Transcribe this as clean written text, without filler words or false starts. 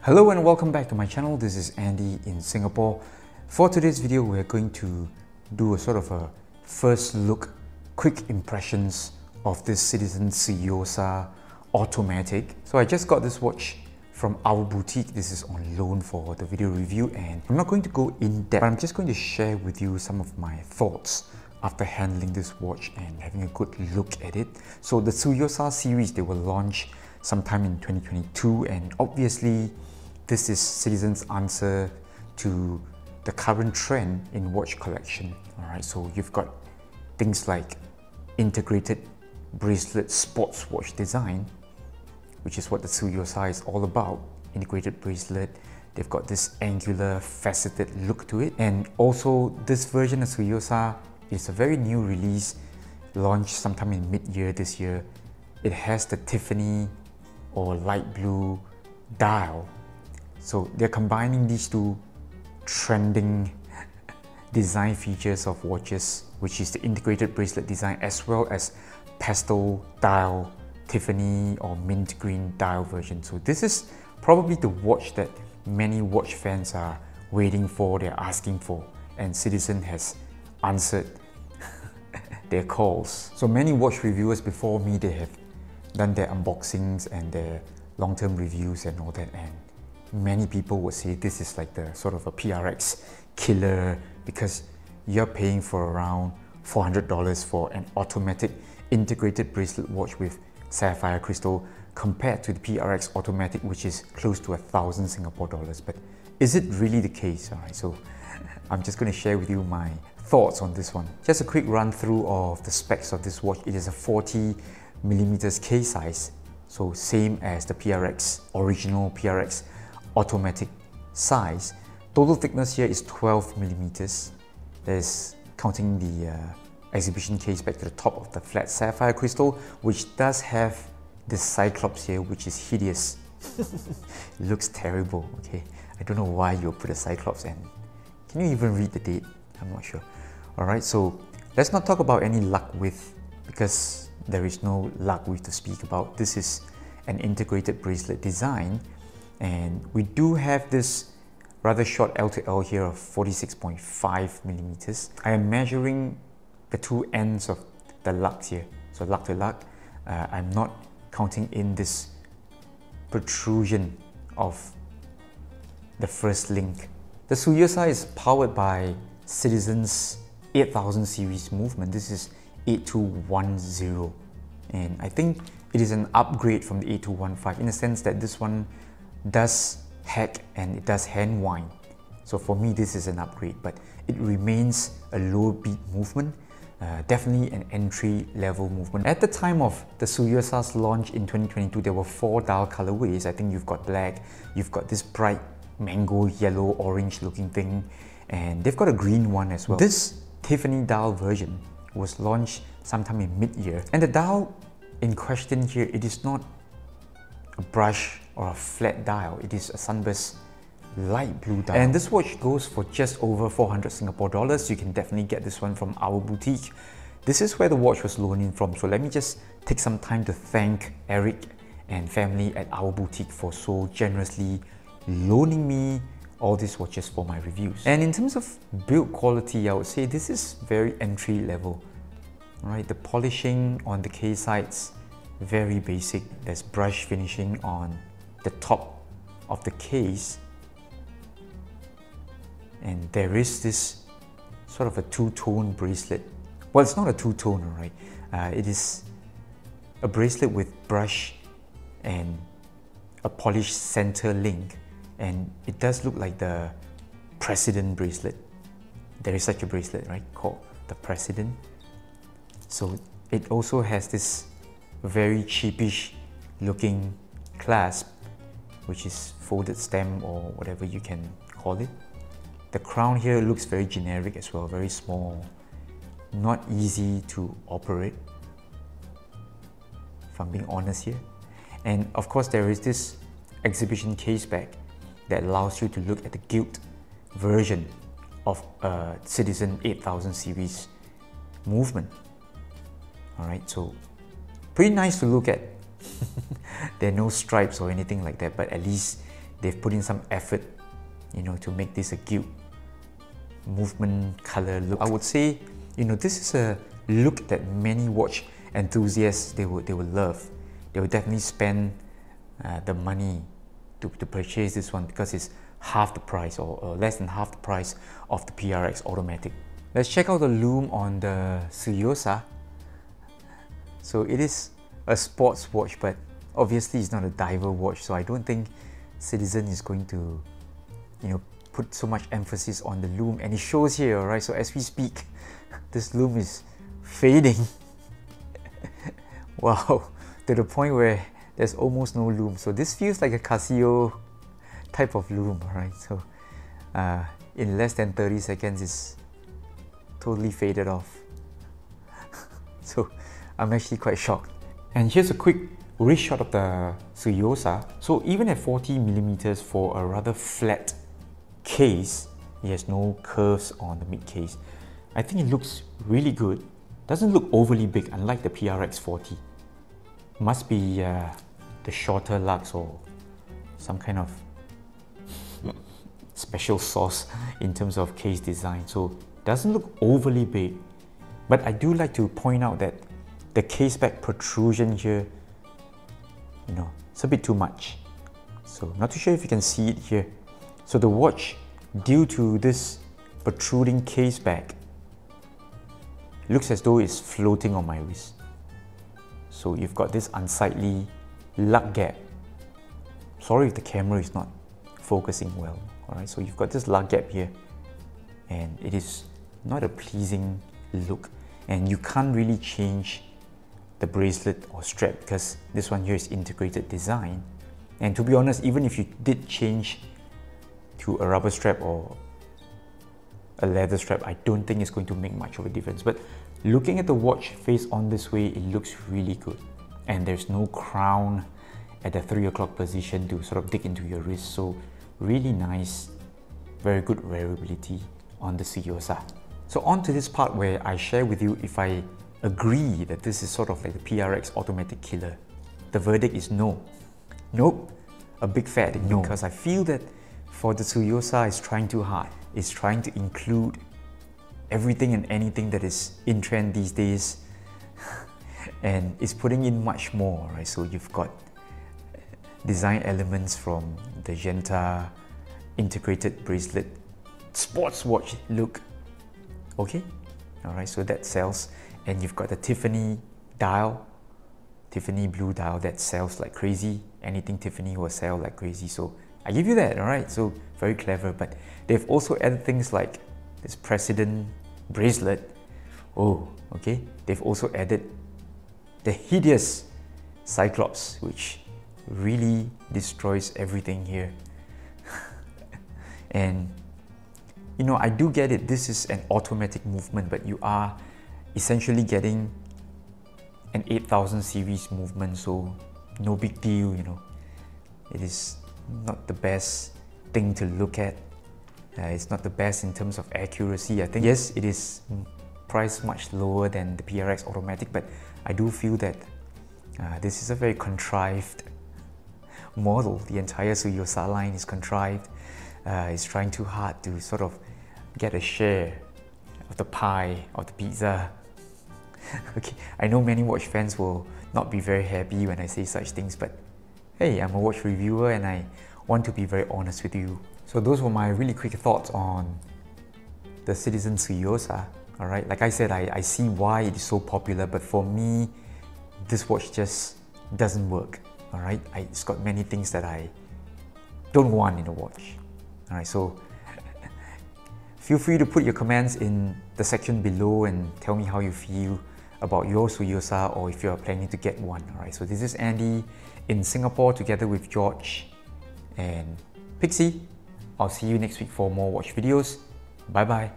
Hello and welcome back to my channel. This is Andy in Singapore. For today's video, we're going to do a sort of a first look, quick impressions of this Citizen Tsuyosa automatic. So I just got this watch from our boutique. This is on loan for the video review, and I'm not going to go in depth, but I'm just going to share with you some of my thoughts after handling this watch and having a good look at it. So the Tsuyosa series, they will launch sometime in 2022, and obviously this is Citizen's answer to the current trend in watch collection. Alright, so you've got things like integrated bracelet sports watch design, which is what the Tsuyosa is all about. Integrated bracelet, they've got this angular faceted look to it, and also this version of Tsuyosa is a very new release, launched sometime in mid-year this year. It has the Tiffany or light blue dial. So they're combining these two trending design features of watches, which is the integrated bracelet design as well as pastel dial, Tiffany or mint green dial version. So this is probably the watch that many watch fans are waiting for, they're asking for, and Citizen has answered their calls. So many watch reviewers before me, they have done their unboxings and their long-term reviews and all that, and many people would say this is like the sort of a PRX killer because you're paying for around $400 for an automatic integrated bracelet watch with sapphire crystal compared to the PRX automatic, which is close to 1,000 Singapore dollars. But is it really the case? Alright, so I'm just going to share with you my thoughts on this one. Just a quick run through of the specs of this watch. It is a 40mm K size, so same as the PRX, original PRX automatic size. Total thickness here is 12mm. There's counting the exhibition case back to the top of the flat sapphire crystal, which does have this cyclops here, which is hideous. It looks terrible, okay? I don't know why you'll put a cyclops, and can you even read the date? I'm not sure. Alright, so let's not talk about any luck width because there is no luck width to speak about. This is an integrated bracelet design, and we do have this rather short L to L here of 46.5mm. I am measuring the two ends of the lugs here, so lug to lug. I'm not counting in this protrusion of the first link. The Tsuyosa is powered by Citizen's 8000 series movement. This is 8210, and I think it is an upgrade from the 8215 in the sense that this one does hack and it does hand wind. So for me, this is an upgrade, but it remains a low beat movement, definitely an entry level movement. At the time of the Tsuyosa's launch in 2022, there were 4 dial colorways. I think you've got black, you've got this bright mango yellow orange looking thing, and they've got a green one as well. This Tiffany dial version was launched sometime in mid-year, and the dial in question here, it is not a brush or a flat dial, it is a sunburst light blue dial. And this watch goes for just over 400 Singapore dollars. You can definitely get this one from our boutique. This is where the watch was loaned in from, so let me just take some time to thank Eric and family at our boutique for so generously loaning me all these watches for my reviews. And in terms of build quality, I would say this is very entry level. Alright, the polishing on the case sides, very basic. There's brush finishing on the top of the case, and there is this sort of a two-tone bracelet. Well, it's not a two-tone, alright. It is a bracelet with brush and a polished center link, and it does look like the President bracelet. There is such a bracelet, right, called the President. So it also has this very cheapish looking clasp, which is folded stem or whatever you can call it. The crown here looks very generic as well, very small, not easy to operate, if I'm being honest here. And of course there is this exhibition case back that allows you to look at the gilt version of a Citizen 8000 series movement. Alright, so pretty nice to look at. There are no stripes or anything like that, but at least they've put in some effort, you know, to make this a cute movement color look. I would say, you know, this is a look that many watch enthusiasts they will love. They will definitely spend the money to purchase this one because it's half the price or less than half the price of the PRX automatic. Let's check out the lume on the Tsuyosa. So it is a sports watch, but obviously it's not a diver watch, so I don't think Citizen is going to, you know, put so much emphasis on the lume, and it shows here, right? So as we speak, this lume is fading. Wow, to the point where there's almost no lume. So this feels like a Casio type of lume, right? So in less than 30 seconds, it's totally faded off. So I'm actually quite shocked. And here's a quick wrist shot of the Tsuyosa. So even at 40mm for a rather flat case, it has no curves on the mid case. I think it looks really good. Doesn't look overly big, unlike the PRX 40. Must be the shorter lux or some kind of special sauce in terms of case design. So doesn't look overly big, but I do like to point out that the case back protrusion here, you know, it's a bit too much. So not too sure if you can see it here. So the watch, due to this protruding case back, looks as though it's floating on my wrist. So you've got this unsightly lug gap. Sorry if the camera is not focusing well. Alright, so you've got this lug gap here, and it is not a pleasing look, and you can't really change the bracelet or strap because this one here is integrated design. And to be honest, even if you did change to a rubber strap or a leather strap, I don't think it's going to make much of a difference. But looking at the watch face on this way, it looks really good, and there's no crown at the 3 o'clock position to sort of dig into your wrist. So really nice, very good wearability on the Tsuyosa. So on to this part where I share with you if I agree that this is sort of like the PRX automatic killer. The verdict is no. Nope, a big fat no. Because I feel that for the Tsuyosa, it's trying too hard. It's trying to include everything and anything that is in trend these days, and it's putting in much more, right? So you've got design elements from the Genta integrated bracelet sports watch look. Okay, all right, so that sells. And you've got the Tiffany dial, Tiffany blue dial that sells like crazy. Anything Tiffany will sell like crazy, so I give you that. All right, so very clever. But they've also added things like this President bracelet. Oh, okay. They've also added the hideous cyclops, which really destroys everything here. And you know, I do get it, this is an automatic movement, but you are essentially getting an 8000 series movement, so no big deal, you know. It is not the best thing to look at. It's not the best in terms of accuracy. I think, yes, it is priced much lower than the PRX automatic, but I do feel that this is a very contrived model. The entire Tsuyosa line is contrived. It's trying too hard to sort of get a share of the pie, of the pizza. Okay, I know many watch fans will not be very happy when I say such things, but hey, I'm a watch reviewer and I want to be very honest with you. So those were my really quick thoughts on the Citizen Tsuyosa. Alright, like I said, I see why it is so popular, but for me, this watch just doesn't work. Alright, it's got many things that I don't want in a watch. Alright, so feel free to put your comments in the section below and tell me how you feel about your Tsuyosa, or if you're planning to get one. Alright, so this is Andy in Singapore together with George and Pixie. I'll see you next week for more watch videos. Bye bye.